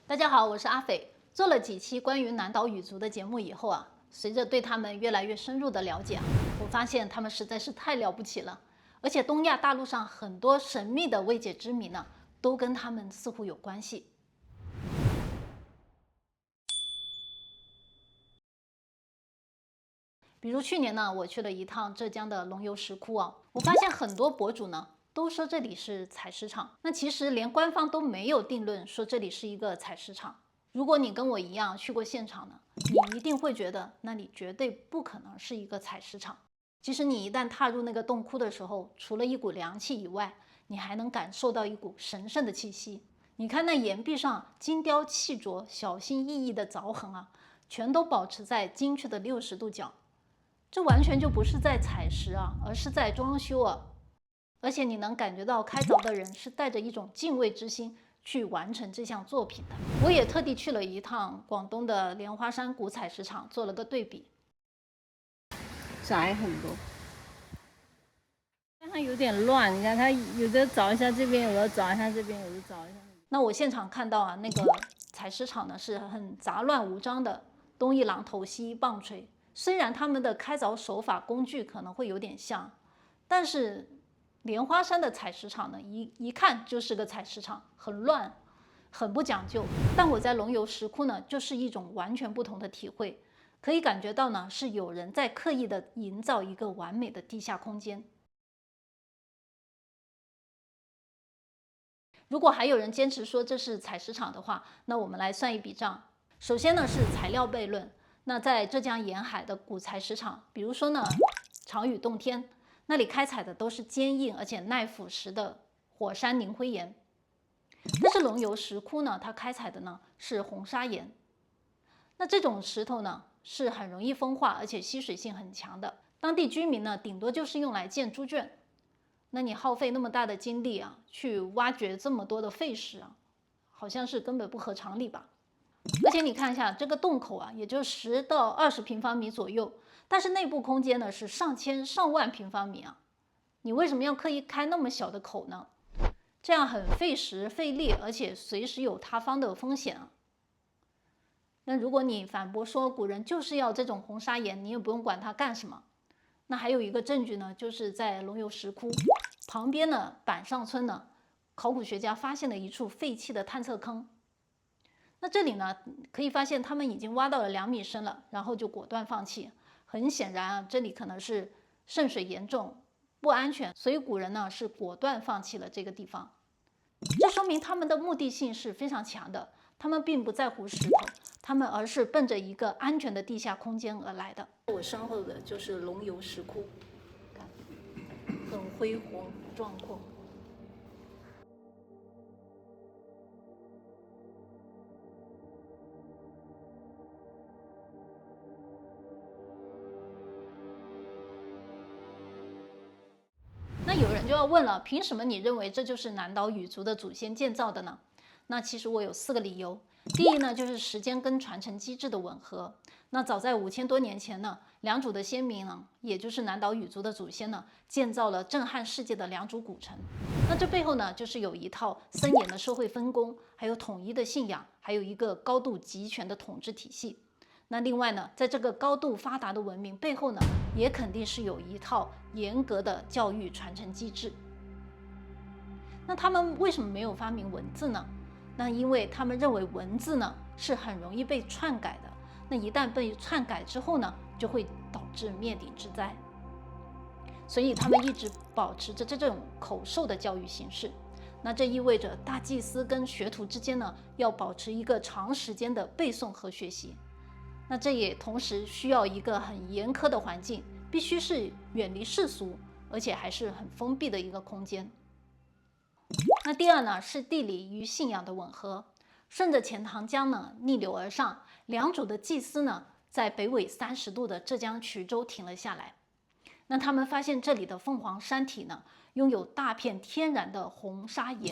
大家好，我是阿斐。做了几期关于南岛语族的节目以后啊，随着对他们越来越深入的了解啊，我发现他们实在是太了不起了。而且东亚大陆上很多神秘的未解之谜呢，都跟他们似乎有关系。比如去年呢，我去了一趟浙江的龙游石窟啊，我发现很多博主呢都说这里是采石场，那其实连官方都没有定论说这里是一个采石场。如果你跟我一样去过现场呢，你一定会觉得那里绝对不可能是一个采石场。即使你一旦踏入那个洞窟的时候，除了一股凉气以外，你还能感受到一股神圣的气息。你看那岩壁上精雕细琢、小心翼翼的凿痕啊，全都保持在精确的60度角。这完全就不是在采石啊，而是在装修啊！而且你能感觉到开凿的人是带着一种敬畏之心去完成这项作品的。我也特地去了一趟广东的莲花山古采石场，做了个对比，窄很多。但它有点乱，你看它有的找一下这边，有的找一下这边，有的找一下。那我现场看到啊，那个采石场呢是很杂乱无章的，东一榔头西一棒槌。虽然他们的开凿手法工具可能会有点像，但是莲花山的采石场呢，一看就是个采石场，很乱，很不讲究。但我在龙游石窟呢，就是一种完全不同的体会，可以感觉到呢，是有人在刻意的营造一个完美的地下空间。如果还有人坚持说这是采石场的话，那我们来算一笔账。首先呢是材料悖论。那在浙江沿海的古采石场，比如说呢长屿洞天，那里开采的都是坚硬而且耐腐蚀的火山凝灰岩。但是龙游石窟呢，它开采的呢是红砂岩。那这种石头呢是很容易风化，而且吸水性很强的。当地居民呢顶多就是用来建猪圈。那你耗费那么大的精力啊，去挖掘这么多的废石啊，好像是根本不合常理吧？而且你看一下这个洞口啊，也就10到20平方米左右，但是内部空间呢是上千上万平方米啊，你为什么要刻意开那么小的口呢？这样很费时费力，而且随时有塌方的风险啊。那如果你反驳说古人就是要这种红砂岩，你也不用管它干什么。那还有一个证据呢，就是在龙游石窟旁边的板上村呢，考古学家发现了一处废弃的探测坑。那这里呢，可以发现他们已经挖到了2米深了，然后就果断放弃。很显然啊，这里可能是渗水严重，不安全，所以古人呢是果断放弃了这个地方。这说明他们的目的性是非常强的，他们并不在乎石头，他们而是奔着一个安全的地下空间而来的。我身后的就是龙游石窟，看，很恢宏壮阔。那有人就要问了，凭什么你认为这就是南岛语族的祖先建造的呢？那其实我有4个理由。第一呢，就是时间跟传承机制的吻合。那早在5000多年前呢，良渚的先民呢，也就是南岛语族的祖先呢，建造了震撼世界的良渚古城。那这背后呢，就是有一套森严的社会分工，还有统一的信仰，还有一个高度集权的统治体系。那另外呢，在这个高度发达的文明背后呢，也肯定是有一套严格的教育传承机制。那他们为什么没有发明文字呢？那因为他们认为文字呢是很容易被篡改的，那一旦被篡改之后呢，就会导致灭顶之灾。所以他们一直保持着这种口授的教育形式。那这意味着大祭司跟学徒之间呢，要保持一个长时间的背诵和学习。那这也同时需要一个很严苛的环境，必须是远离世俗，而且还是很封闭的一个空间。那第二呢，是地理与信仰的吻合。顺着钱塘江呢逆流而上，良渚的祭司呢在北纬30度的浙江衢州停了下来。那他们发现这里的凤凰山体呢拥有大片天然的红砂岩。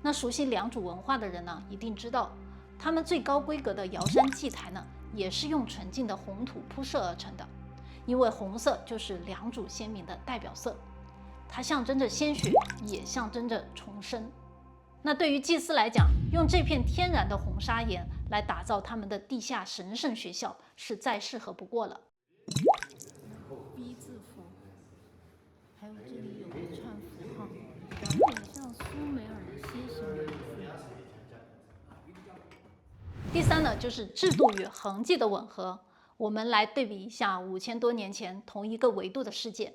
那熟悉良渚文化的人呢一定知道，他们最高规格的瑶山祭台呢也是用纯净的红土铺设而成的，因为红色就是良渚先民的代表色，它象征着鲜血，也象征着重生。那对于祭司来讲，用这片天然的红砂岩来打造他们的地下神圣学校，是再适合不过了。B 字符，还有这里有一串符号，有点像苏美尔的楔形文字。第三呢，就是制度与痕迹的吻合。我们来对比一下5000多年前同一个维度的世界。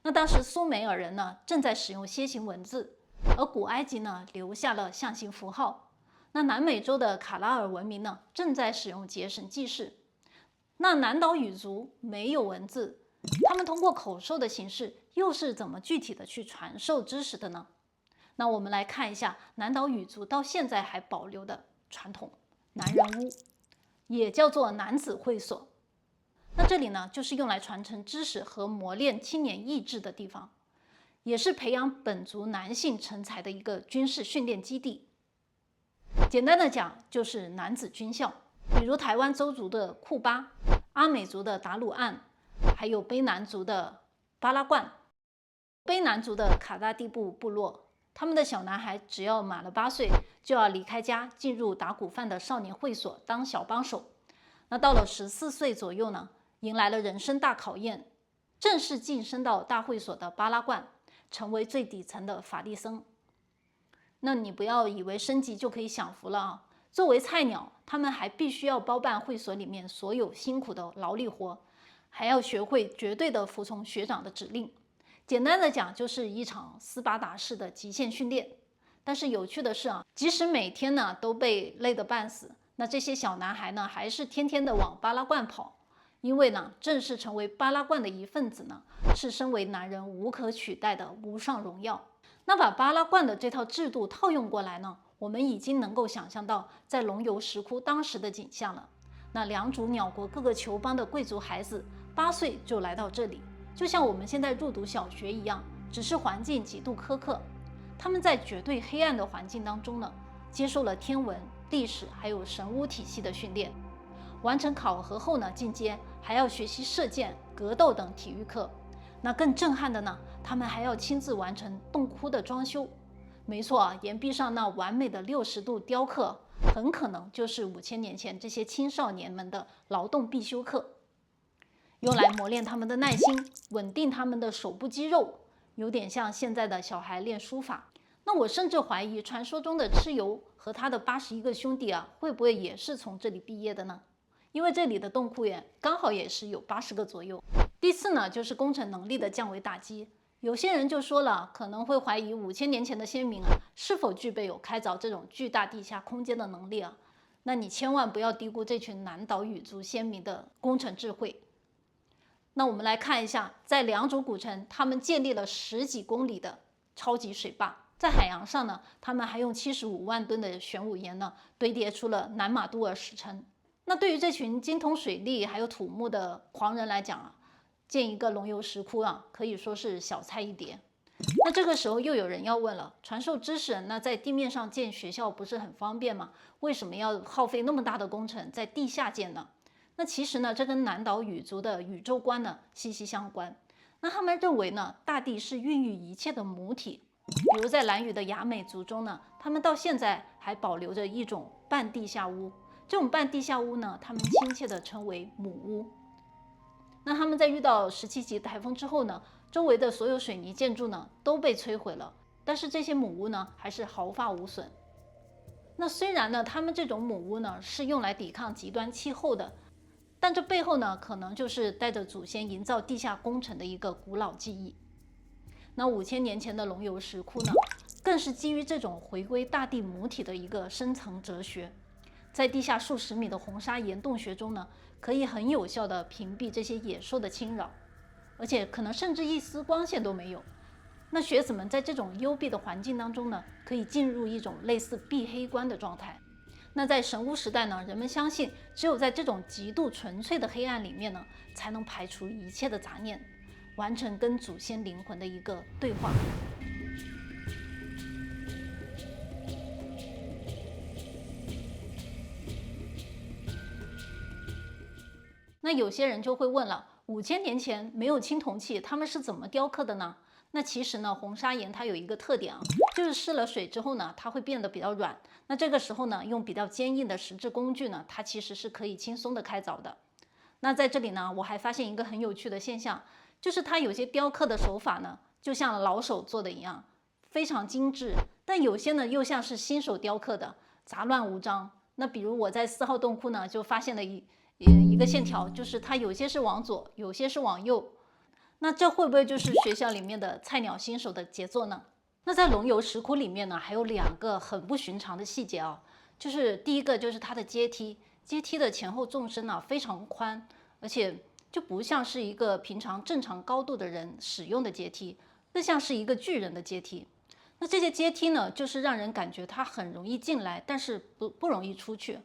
那当时苏美尔人呢正在使用楔形文字，而古埃及呢留下了象形符号。那南美洲的卡拉尔文明呢正在使用结绳记事。那南岛语族没有文字，他们通过口授的形式又是怎么具体的去传授知识的呢？那我们来看一下南岛语族到现在还保留的传统男人屋，也叫做男子会所。那这里呢，就是用来传承知识和磨练青年意志的地方，也是培养本族男性成才的一个军事训练基地。简单的讲，就是男子军校，比如台湾邹族的库巴、阿美族的达鲁岸，还有卑南族的巴拉冠、卑南族的卡达蒂布部落。他们的小男孩只要满了8岁，就要离开家，进入打鼓饭的少年会所当小帮手。那到了14岁左右呢，迎来了人生大考验，正式晋升到大会所的巴拉冠，成为最底层的法利僧。那你不要以为升级就可以享福了啊！作为菜鸟，他们还必须要包办会所里面所有辛苦的劳力活，还要学会绝对的服从学长的指令。简单的讲，就是一场斯巴达式的极限训练。但是有趣的是啊，即使每天呢都被累得半死，那这些小男孩呢还是天天的往巴拉冠跑，因为呢正式成为巴拉冠的一份子呢，是身为男人无可取代的无上荣耀。那把巴拉冠的这套制度套用过来呢，我们已经能够想象到在龙游石窟当时的景象了。那良渚鸟国各个酋邦的贵族孩子8岁就来到这里，就像我们现在入读小学一样，只是环境极度苛刻。他们在绝对黑暗的环境当中呢，接受了天文、历史还有神巫体系的训练。完成考核后呢，进阶还要学习射箭、格斗等体育课。那更震撼的呢，他们还要亲自完成洞窟的装修。没错，岩壁上那完美的60度雕刻，很可能就是5000年前这些青少年们的劳动必修课，用来磨练他们的耐心，稳定他们的手部肌肉，有点像现在的小孩练书法。那我甚至怀疑，传说中的蚩尤和他的81个兄弟啊，会不会也是从这里毕业的呢？因为这里的洞窟刚好也是有80个左右。第四呢，就是工程能力的降维打击。有些人就说了，可能会怀疑5000年前的先民啊，是否具备有开凿这种巨大地下空间的能力啊？那你千万不要低估这群南岛语族先民的工程智慧。那我们来看一下，在良渚古城，他们建立了10几公里的超级水坝。在海洋上呢，他们还用75万吨的玄武岩呢，堆叠出了南马都尔石城。那对于这群精通水利还有土木的狂人来讲啊，建一个龙游石窟啊，可以说是小菜一碟。那这个时候又有人要问了，传授知识，那在地面上建学校不是很方便吗？为什么要耗费那么大的工程在地下建呢？那其实呢，这跟南岛语族的宇宙观呢息息相关。那他们认为呢，大地是孕育一切的母体。比如在兰语的雅美族中呢，他们到现在还保留着一种半地下屋。这种半地下屋呢，他们亲切地称为母屋。那他们在遇到17级台风之后呢，周围的所有水泥建筑呢都被摧毁了，但是这些母屋呢还是毫发无损。那虽然呢，他们这种母屋呢是用来抵抗极端气候的，但这背后呢，可能就是带着祖先营造地下工程的一个古老记忆。那5000年前的龙游石窟呢，更是基于这种回归大地母体的一个深层哲学。在地下数十米的红砂岩洞穴中呢，可以很有效地屏蔽这些野兽的侵扰，而且可能甚至一丝光线都没有。那学子们在这种幽闭的环境当中呢，可以进入一种类似闭黑关的状态。那在神巫时代呢，人们相信只有在这种极度纯粹的黑暗里面呢，才能排除一切的杂念，完成跟祖先灵魂的一个对话。那有些人就会问了，5000年前没有青铜器，他们是怎么雕刻的呢？那其实呢，红砂岩它有一个特点啊，就是试了水之后呢，它会变得比较软。那这个时候呢，用比较坚硬的石质工具呢，它其实是可以轻松的开凿的。那在这里呢，我还发现一个很有趣的现象，就是它有些雕刻的手法呢，就像老手做的一样，非常精致，但有些呢又像是新手雕刻的，杂乱无章。那比如我在4号洞窟呢，就发现了一个线条，就是它有些是往左，有些是往右。那这会不会就是学校里面的菜鸟新手的杰作呢？那在龙游石窟里面呢，还有2个很不寻常的细节啊，就是第一个就是它的阶梯，阶梯的前后纵深呢非常宽，而且就不像是一个平常正常高度的人使用的阶梯，更像是一个巨人的阶梯。那这些阶梯呢，就是让人感觉它很容易进来，但是不容易出去。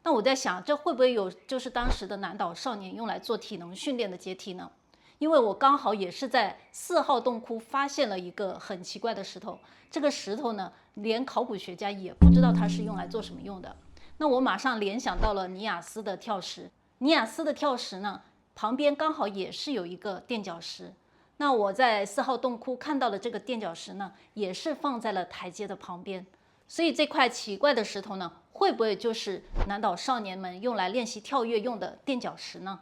那我在想，这会不会有就是当时的南岛少年用来做体能训练的阶梯呢？因为我刚好也是在4号洞窟发现了一个很奇怪的石头，这个石头呢，连考古学家也不知道它是用来做什么用的。那我马上联想到了尼亚斯的跳石，尼亚斯的跳石呢，旁边刚好也是有一个垫脚石。那我在4号洞窟看到的这个垫脚石呢，也是放在了台阶的旁边。所以这块奇怪的石头呢，会不会就是南岛少年们用来练习跳跃用的垫脚石呢？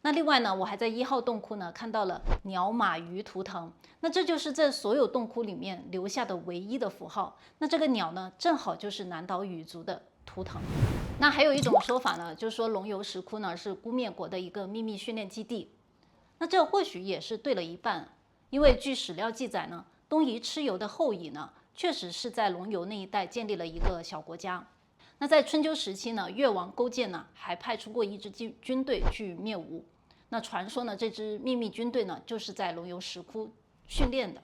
那另外呢，我还在1号洞窟呢看到了鸟、马、鱼图腾，那这就是这所有洞窟里面留下的唯一的符号。那这个鸟呢，正好就是南岛语族的图腾。那还有一种说法呢，就是说龙游石窟呢是姑灭国的一个秘密训练基地。那这或许也是对了一半，因为据史料记载呢，东夷蚩尤的后裔呢，确实是在龙游那一带建立了一个小国家。那在春秋时期呢，越王勾践呢还派出过一支军队去灭吴。那传说呢，这支秘密军队呢，就是在龙游石窟训练的。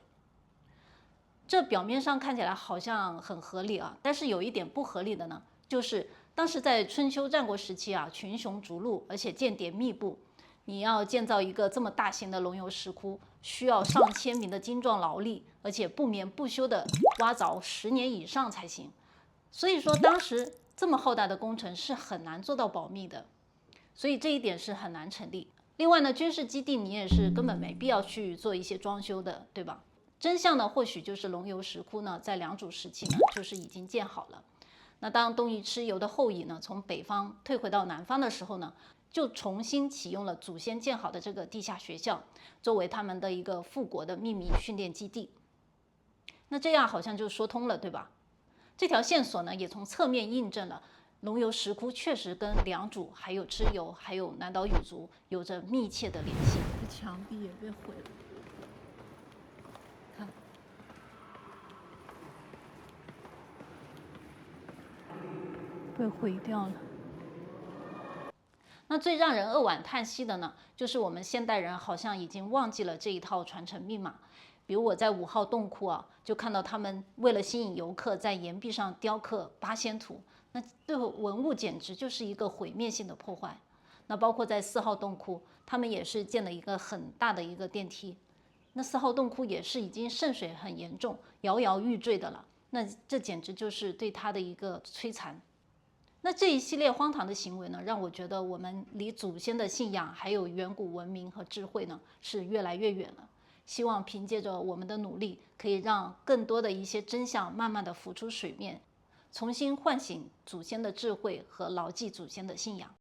这表面上看起来好像很合理啊，但是有一点不合理的呢，就是当时在春秋战国时期啊，群雄逐鹿，而且间谍密布，你要建造一个这么大型的龙游石窟，需要上千名的精壮劳力，而且不眠不休的挖凿10年以上才行。所以说，当时这么浩大的工程是很难做到保密的，所以这一点是很难成立。另外呢，军事基地你也是根本没必要去做一些装修的，对吧？真相呢，或许就是龙游石窟呢，在良渚时期呢，就是已经建好了。那当东夷蚩尤的后裔呢，从北方退回到南方的时候呢，就重新启用了祖先建好的这个地下学校，作为他们的一个复国的秘密训练基地。那这样好像就说通了，对吧？这条线索呢，也从侧面印证了龙游石窟确实跟良渚、还有蚩尤、还有南岛语族有着密切的联系。这墙壁也被毁了，看，被毁掉了。那最让人扼腕叹息的呢，就是我们现代人好像已经忘记了这一套传承密码。比如我在5号洞窟啊，就看到他们为了吸引游客，在岩壁上雕刻八仙图，那对文物简直就是一个毁灭性的破坏。那包括在4号洞窟，他们也是建了一个很大的一个电梯。那4号洞窟也是已经渗水很严重，摇摇欲坠的了。那这简直就是对它的一个摧残。那这一系列荒唐的行为呢，让我觉得我们离祖先的信仰还有远古文明和智慧呢，是越来越远了。希望凭借着我们的努力，可以让更多的一些真相慢慢的浮出水面，重新唤醒祖先的智慧和牢记祖先的信仰。